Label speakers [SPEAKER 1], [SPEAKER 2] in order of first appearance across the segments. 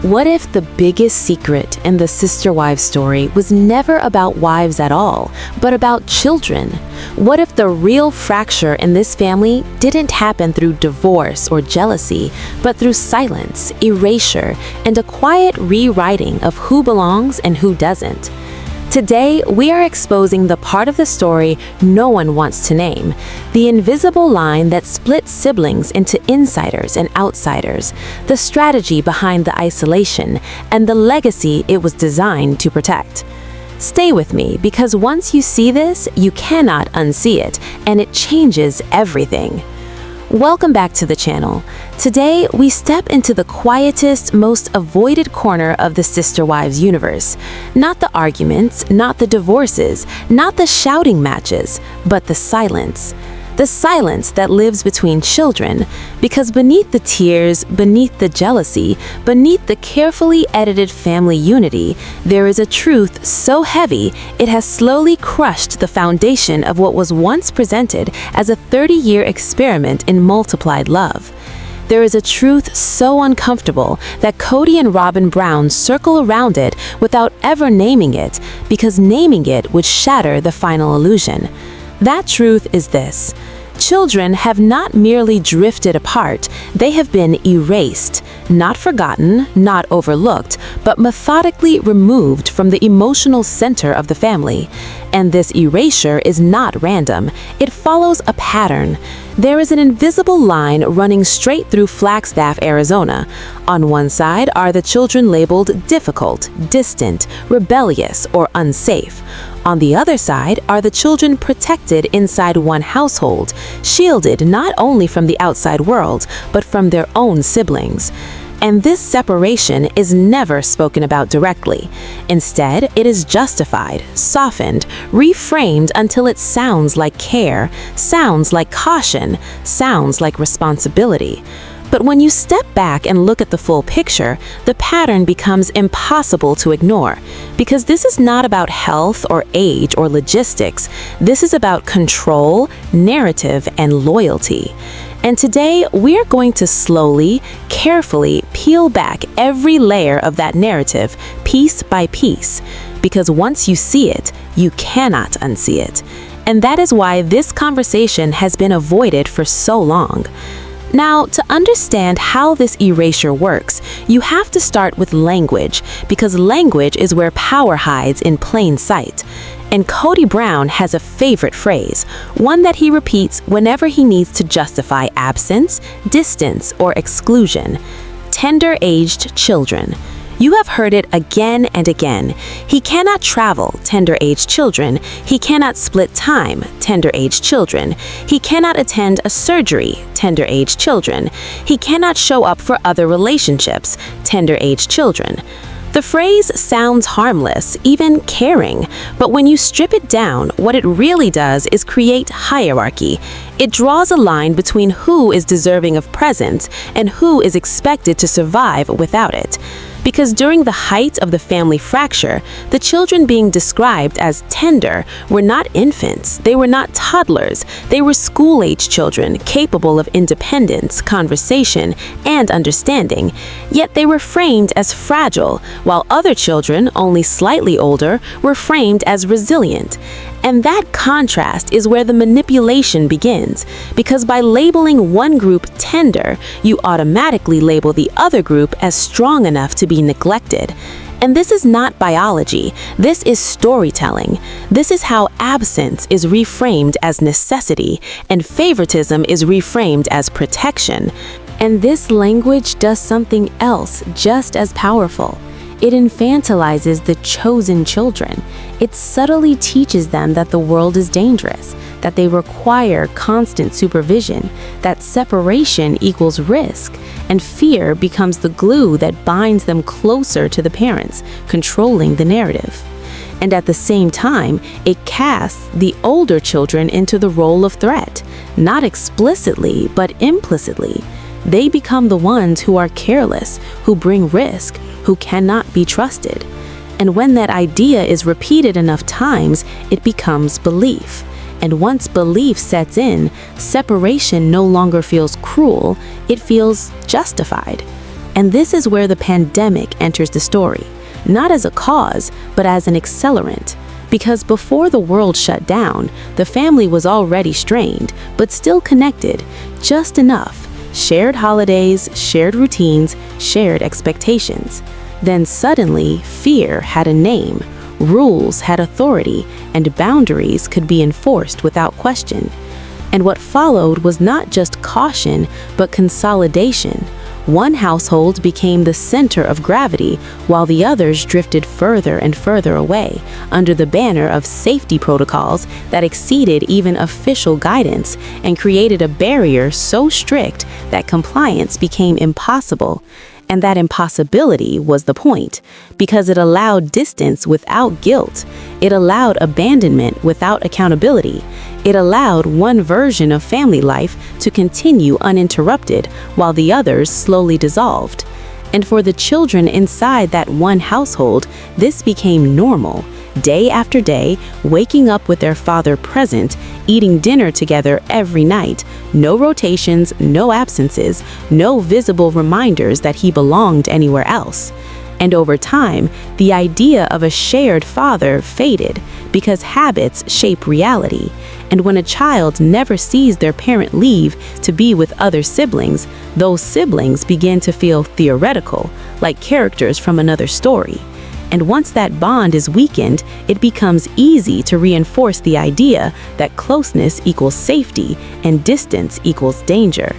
[SPEAKER 1] What if the biggest secret in the sister wives story was never about wives at all, but about children? What if the real fracture in this family didn't happen through divorce or jealousy, but through silence, erasure, and a quiet rewriting of who belongs and who doesn't? Today, we are exposing the part of the story no one wants to name, the invisible line that splits siblings into insiders and outsiders, the strategy behind the isolation, and the legacy it was designed to protect. Stay with me, because once you see this, you cannot unsee it, and it changes everything. Welcome back to the channel. Today, we step into the quietest, most avoided corner of the Sister Wives universe. Not the arguments, not the divorces, not the shouting matches, but the silence. The silence that lives between children, because beneath the tears, beneath the jealousy, beneath the carefully edited family unity, there is a truth so heavy it has slowly crushed the foundation of what was once presented as a 30-year experiment in multiplied love. There is a truth so uncomfortable that Cody and Robin Brown circle around it without ever naming it, because naming it would shatter the final illusion. That truth is this: children have not merely drifted apart, they have been erased, not forgotten, not overlooked, but methodically removed from the emotional center of the family. And this erasure is not random, it follows a pattern. There is an invisible line running straight through Flagstaff, Arizona. On one side are the children labeled difficult, distant, rebellious, or unsafe. On the other side are the children protected inside one household, shielded not only from the outside world, but from their own siblings. And this separation is never spoken about directly. Instead, it is justified, softened, reframed until it sounds like care, sounds like caution, sounds like responsibility. But when you step back and look at the full picture, the pattern becomes impossible to ignore. Because this is not about health or age or logistics. This is about control, narrative, and loyalty. And today, we're going to slowly, carefully peel back every layer of that narrative, piece by piece. Because once you see it, you cannot unsee it. And that is why this conversation has been avoided for so long. Now, to understand how this erasure works, you have to start with language, because language is where power hides in plain sight. And Cody Brown has a favorite phrase, one that he repeats whenever he needs to justify absence, distance, or exclusion: tender-aged children. You have heard it again and again. He cannot travel, tender-aged children. He cannot split time, tender-aged children. He cannot attend a surgery, tender-aged children. He cannot show up for other relationships, tender-aged children. The phrase sounds harmless, even caring, but when you strip it down, what it really does is create hierarchy. It draws a line between who is deserving of presence and who is expected to survive without it. Because during the height of the family fracture, the children being described as tender were not infants, they were not toddlers, they were school-age children capable of independence, conversation, and understanding, yet they were framed as fragile, while other children, only slightly older, were framed as resilient. And that contrast is where the manipulation begins, because by labeling one group tender, you automatically label the other group as strong enough to be neglected. And this is not biology, this is storytelling. This is how absence is reframed as necessity, and favoritism is reframed as protection. And this language does something else just as powerful. It infantilizes the chosen children. It subtly teaches them that the world is dangerous, that they require constant supervision, that separation equals risk, and fear becomes the glue that binds them closer to the parents, controlling the narrative. And at the same time, it casts the older children into the role of threat, not explicitly, but implicitly. They become the ones who are careless, who bring risk, who cannot be trusted. And when that idea is repeated enough times, it becomes belief. And once belief sets in, separation no longer feels cruel, it feels justified. And this is where the pandemic enters the story, not as a cause, but as an accelerant. Because before the world shut down, the family was already strained, but still connected, just enough. Shared holidays, shared routines, shared expectations. Then suddenly, fear had a name, rules had authority, and boundaries could be enforced without question. And what followed was not just caution, but consolidation. One household became the center of gravity, while the others drifted further and further away, under the banner of safety protocols that exceeded even official guidance and created a barrier so strict that compliance became impossible. And that impossibility was the point, because it allowed distance without guilt. It allowed abandonment without accountability. It allowed one version of family life to continue uninterrupted while the others slowly dissolved. And for the children inside that one household, this became normal. Day after day, waking up with their father present, eating dinner together every night, no rotations, no absences, no visible reminders that he belonged anywhere else. And over time, the idea of a shared father faded because habits shape reality. And when a child never sees their parent leave to be with other siblings, those siblings begin to feel theoretical, like characters from another story. And once that bond is weakened, it becomes easy to reinforce the idea that closeness equals safety and distance equals danger.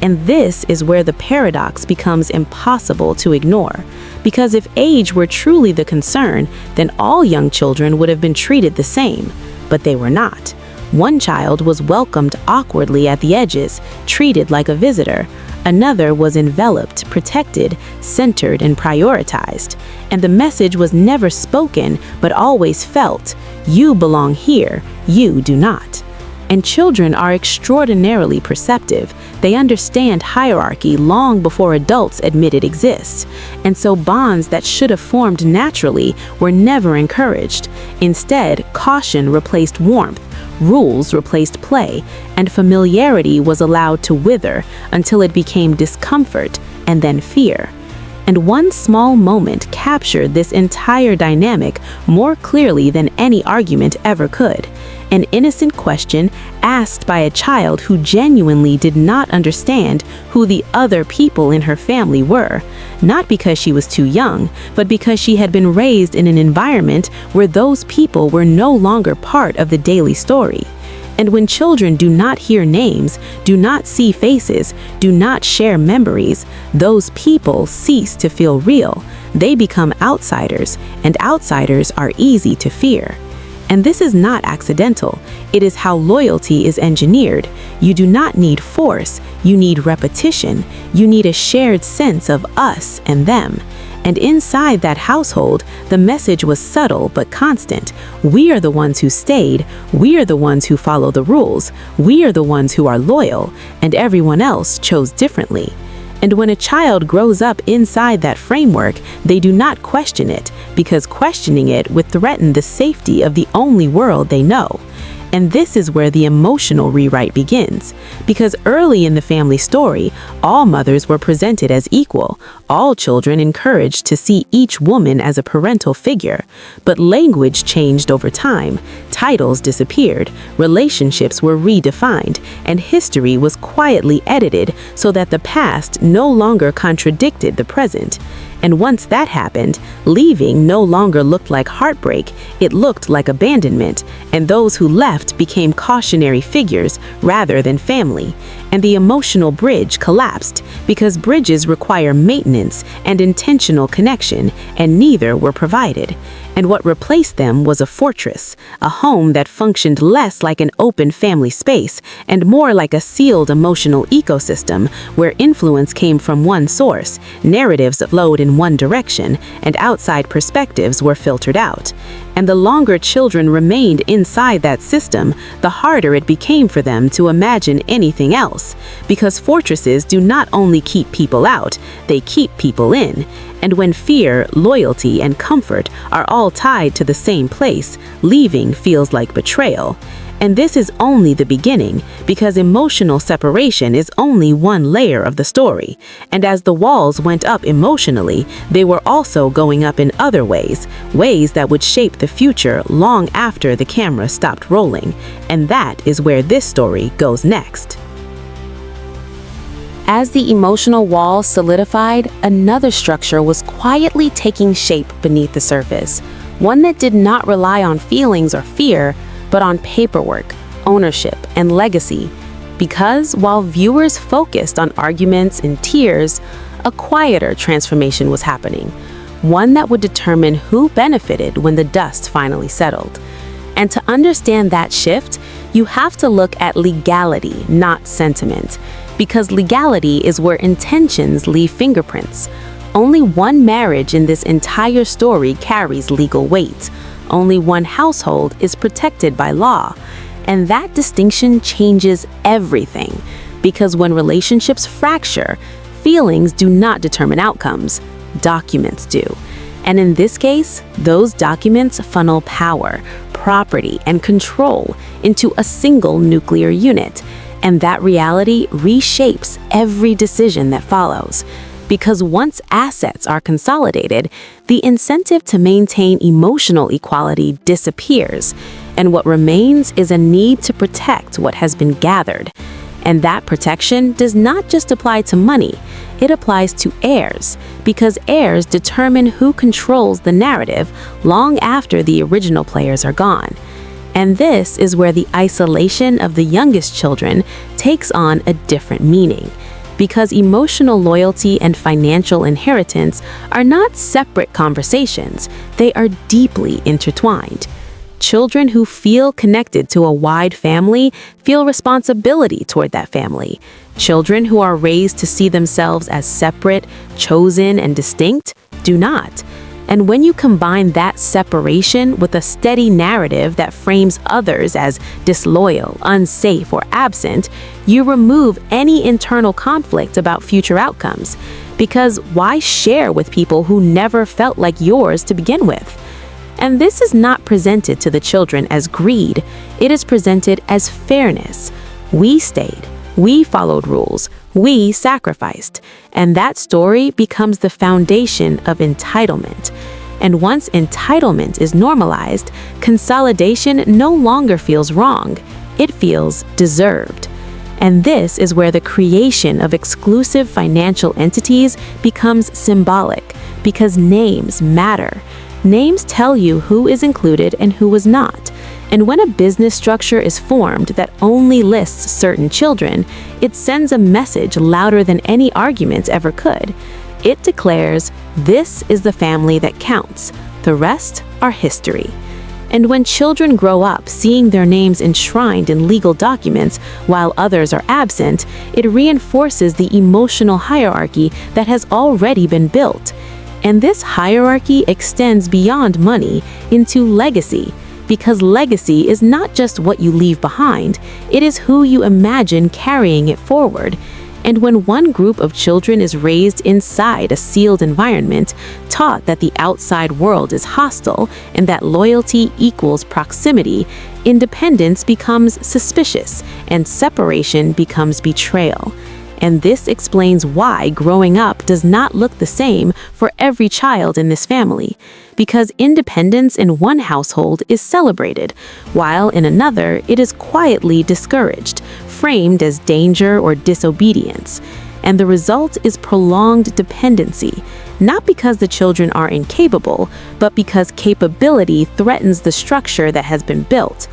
[SPEAKER 1] And this is where the paradox becomes impossible to ignore. Because if age were truly the concern, then all young children would have been treated the same. But they were not. One child was welcomed awkwardly at the edges, treated like a visitor. Another was enveloped, protected, centered, and prioritized. And the message was never spoken, but always felt. You belong here, you do not. And children are extraordinarily perceptive. They understand hierarchy long before adults admit it exists. And so bonds that should have formed naturally were never encouraged. Instead, caution replaced warmth. Rules replaced play, and familiarity was allowed to wither until it became discomfort and then fear. And one small moment captured this entire dynamic more clearly than any argument ever could. An innocent question asked by a child who genuinely did not understand who the other people in her family were, not because she was too young, but because she had been raised in an environment where those people were no longer part of the daily story. And when children do not hear names, do not see faces, do not share memories, those people cease to feel real. They become outsiders, and outsiders are easy to fear. And this is not accidental. It is how loyalty is engineered. You do not need force, you need repetition. You need a shared sense of us and them. And inside that household, the message was subtle but constant. We are the ones who stayed. We are the ones who follow the rules. We are the ones who are loyal, and everyone else chose differently. And when a child grows up inside that framework, they do not question it, because questioning it would threaten the safety of the only world they know. And this is where the emotional rewrite begins. Because early in the family story, all mothers were presented as equal, all children encouraged to see each woman as a parental figure. But language changed over time, titles disappeared, relationships were redefined, and history was quietly edited so that the past no longer contradicted the present. And once that happened, leaving no longer looked like heartbreak, it looked like abandonment, and those who left became cautionary figures rather than family. And the emotional bridge collapsed because bridges require maintenance and intentional connection, and neither were provided. And what replaced them was a fortress, a home that functioned less like an open family space and more like a sealed emotional ecosystem where influence came from one source, narratives flowed in one direction, and outside perspectives were filtered out. And the longer children remained inside that system, the harder it became for them to imagine anything else. Because fortresses do not only keep people out, they keep people in. And when fear, loyalty, and comfort are all tied to the same place, leaving feels like betrayal. And this is only the beginning, because emotional separation is only one layer of the story. And as the walls went up emotionally, they were also going up in other ways, ways that would shape the future long after the camera stopped rolling. And that is where this story goes next. As the emotional wall solidified, another structure was quietly taking shape beneath the surface, one that did not rely on feelings or fear, but on paperwork, ownership, and legacy. Because while viewers focused on arguments and tears, a quieter transformation was happening, one that would determine who benefited when the dust finally settled. And to understand that shift, you have to look at legality, not sentiment, because legality is where intentions leave fingerprints. Only one marriage in this entire story carries legal weight. Only one household is protected by law. And that distinction changes everything, because when relationships fracture, feelings do not determine outcomes, documents do. And in this case, those documents funnel power, property, and control into a single nuclear unit. And that reality reshapes every decision that follows. Because once assets are consolidated, the incentive to maintain emotional equality disappears, and what remains is a need to protect what has been gathered. And that protection does not just apply to money, it applies to heirs, because heirs determine who controls the narrative long after the original players are gone. And this is where the isolation of the youngest children takes on a different meaning. Because emotional loyalty and financial inheritance are not separate conversations, they are deeply intertwined. Children who feel connected to a wide family feel responsibility toward that family. Children who are raised to see themselves as separate, chosen, and distinct do not. And when you combine that separation with a steady narrative that frames others as disloyal, unsafe, or absent, you remove any internal conflict about future outcomes. Because why share with people who never felt like yours to begin with? And this is not presented to the children as greed, it is presented as fairness. We stayed. We followed rules. We sacrificed. And that story becomes the foundation of entitlement. And once entitlement is normalized, consolidation no longer feels wrong. It feels deserved. And this is where the creation of exclusive financial entities becomes symbolic, because names matter. Names tell you who is included and who is not. And when a business structure is formed that only lists certain children, it sends a message louder than any arguments ever could. It declares, this is the family that counts. The rest are history. And when children grow up seeing their names enshrined in legal documents while others are absent, it reinforces the emotional hierarchy that has already been built. And this hierarchy extends beyond money into legacy. Because legacy is not just what you leave behind, it is who you imagine carrying it forward. And when one group of children is raised inside a sealed environment, taught that the outside world is hostile and that loyalty equals proximity, independence becomes suspicious and separation becomes betrayal. And this explains why growing up does not look the same for every child in this family. Because independence in one household is celebrated, while in another it is quietly discouraged, framed as danger or disobedience. And the result is prolonged dependency, not because the children are incapable, but because capability threatens the structure that has been built.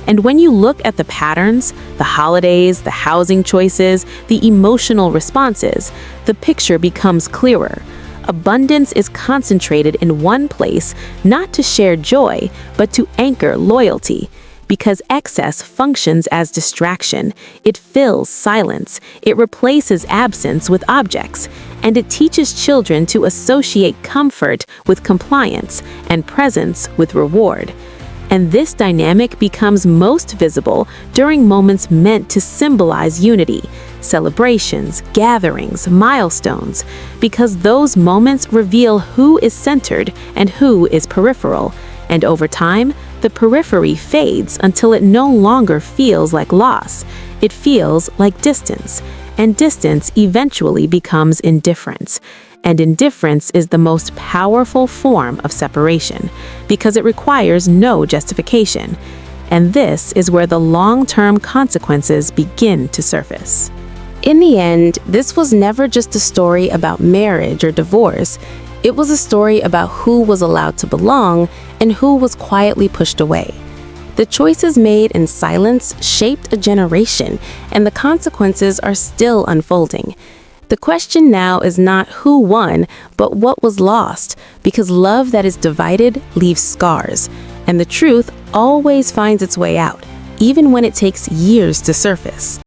[SPEAKER 1] And when you look at the patterns, the holidays, the housing choices, the emotional responses, the picture becomes clearer. Abundance is concentrated in one place, not to share joy, but to anchor loyalty. Because excess functions as distraction, it fills silence, it replaces absence with objects, and it teaches children to associate comfort with compliance and presence with reward. And this dynamic becomes most visible during moments meant to symbolize unity, celebrations, gatherings, milestones, because those moments reveal who is centered and who is peripheral. And over time, The periphery fades until it no longer feels like loss. It feels like distance, and distance eventually becomes indifference. And indifference is the most powerful form of separation because it requires no justification. And this is where the long-term consequences begin to surface. In the end, this was never just a story about marriage or divorce. It was a story about who was allowed to belong and who was quietly pushed away. The choices made in silence shaped a generation, and the consequences are still unfolding. The question now is not who won, but what was lost, because love that is divided leaves scars, and the truth always finds its way out, even when it takes years to surface.